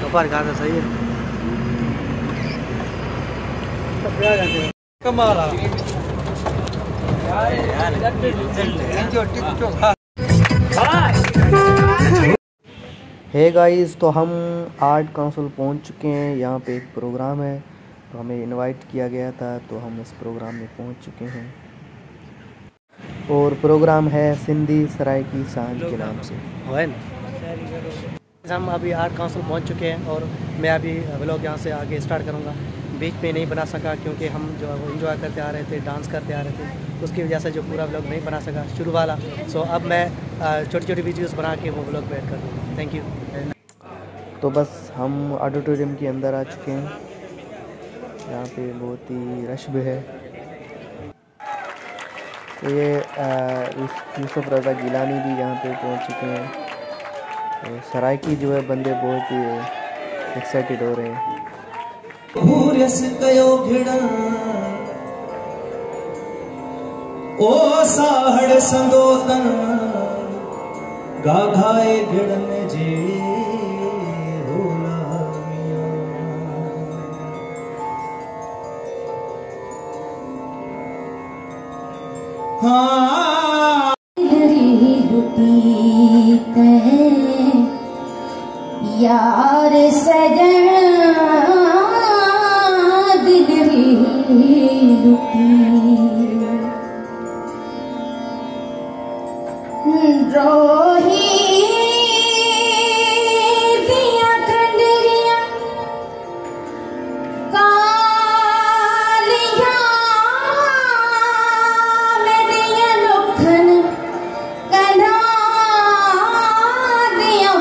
ऊपर खाना सही है। कमाल है गाइस, तो हम आर्ट काउंसिल पहुंच चुके हैं। यहाँ पे एक प्रोग्राम है तो हमें इनवाइट किया गया था, तो हम इस प्रोग्राम में पहुंच चुके हैं। और प्रोग्राम है सिंधी सराइकी सांझ के नाम से। हम अभी आर्ट काउंसिल पहुंच चुके हैं और मैं अभी व्लॉग यहाँ से आगे स्टार्ट करूँगा। बीच पे नहीं बना सका क्योंकि हम जो एंजॉय करते आ रहे थे, डांस करते आ रहे थे, उसकी वजह से जो पूरा व्लॉग नहीं बना सका शुरू वाला। सो अब मैं छोटी छोटी वीडियोस बना के वो व्लॉग ऐड कर दूँगा। Thank you. तो बस हम ऑडिटोरियम के अंदर आ चुके हैं। यहाँ पे बहुत ही रश भी है। तो ये यूसुफ रज़ा गिलानी भी यहाँ पे पहुँच चुके हैं। तो सराइकी जो है बंदे बहुत ही एक्साइटेड हो रहे हैं। ओ साहड़ संदोतन गाघाए गिड़न जे होला हाँ यार सजन दिल लुटी रोही दिया कंडरिया कालिया मेरिया लुखन कना दिया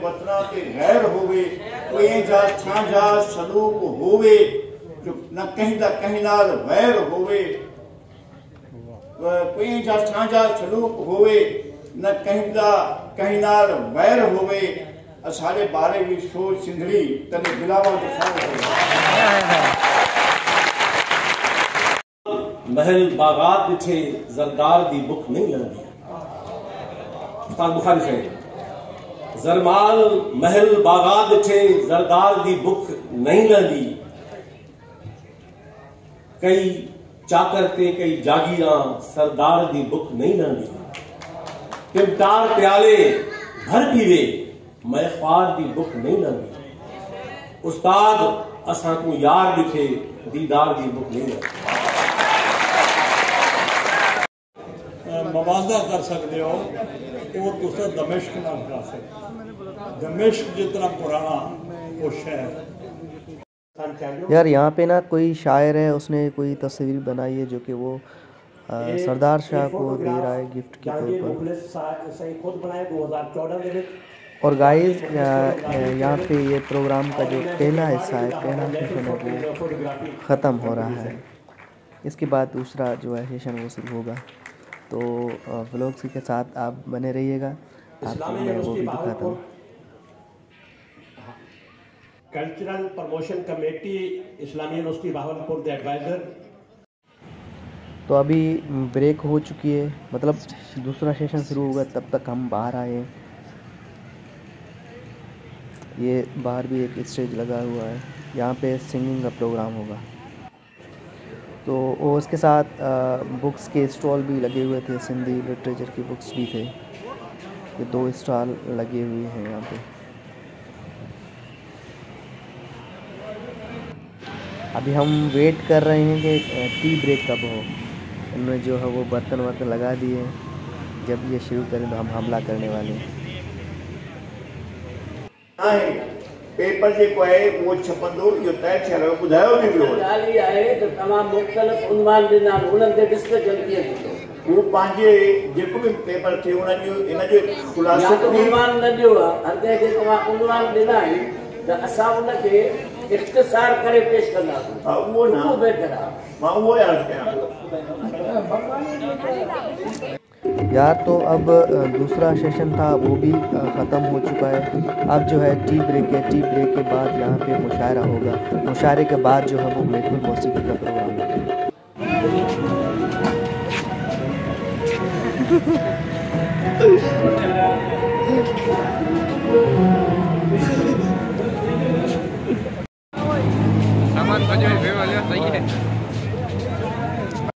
वतना के गैर होवे कोई जा छांझा सलूक होवे जो न कहीं दा कहीं नाल वैर होवे कोई जा छांझा सलूक होवे न कहीं दा कहीं नाल वैर होवे असारे बारे भी सोच सिंधड़ी तने दिलावा महल बागात थे जरदार दी बुख नहीं लगी। बुखारी से जरमाल महल बागात थे जरदार दी बुख नहीं लगी। कई चाकर ते कई जागीरा सरदार दी बुख नहीं लगी। टिमटार प्याले भर पीवे मैं ख्वार दी बुख नहीं लगी। उस्ताद असा को यार दिखे दीदार दी बुख नहीं लगी। मवाजा कर सकते हो और तुसा दमिश्क ना कर सकते। दमिश्क जितना पुराना वो शहर। यार यहाँ पे ना कोई शायर है, उसने कोई तस्वीर बनाई है जो कि वो सरदार शाह को दे रहा है गिफ्ट के तौर पर। और गाइस यहाँ पे ये प्रोग्राम का जो पहला हिस्सा है, पहला सेशन है, वो ख़त्म हो रहा है। इसके बाद दूसरा जो है सेशन वो शुरू होगा। तो व्लॉग्स के साथ आप बने रहिएगा, आपको मैं वो भी दिखाता हूँ। कल्चरल प्रमोशन कमेटी इस्लामी यूनिवर्सिटी बहावलपुर द एडवाइजर। तो अभी ब्रेक हो चुकी है, मतलब दूसरा सेशन शुरू होगा, तब तक हम बाहर आए हैं। ये बाहर भी एक स्टेज लगा हुआ है, यहाँ पे सिंगिंग का प्रोग्राम होगा। तो और उसके साथ बुक्स के स्टॉल भी लगे हुए थे, सिंधी लिटरेचर की बुक्स भी थे। ये 2 स्टॉल लगे हुए हैं यहाँ पे। अभी हम वेट कर रहे हैं कि टी ब्रेक कब हो। उन्होंने जो है वो बर्तन वर्तन लगा दिए हैं, जब ये शुरू करें तो हम हमला करने वाले हैं। पेपर जेको आहे उहो छपंदो इहो तय थियल आहे, ॿुधायो बि वियो ॻाल्हि इहा आहे त तमामु मुख़्तलिफ़ उनवान ॾिना आहिनि, उन्हनि ते डिस्कशन कीअं थींदो। हू पंहिंजे जेको बि पेपर थियो उन्हनि जो इन जो ख़ुलासो उनवान न ॾियो आहे, हर कंहिंखे तव्हां उनवान ॾिना आहिनि त असां उनखे इख़्तिसार करे पेश कंदासीं। हा उहो न बेहतर आहे, मां उहो अर्ज़ु कयां। यार तो अब दूसरा सेशन था वो भी ख़त्म हो चुका है। अब जो है टी ब्रेक है, टी ब्रेक के बाद यहाँ पे मुशायरा होगा। मुशायरे के बाद जो है वो महफिल मौसीकी का प्रोग्राम है। सामान सॼो भेवा लिया सही है।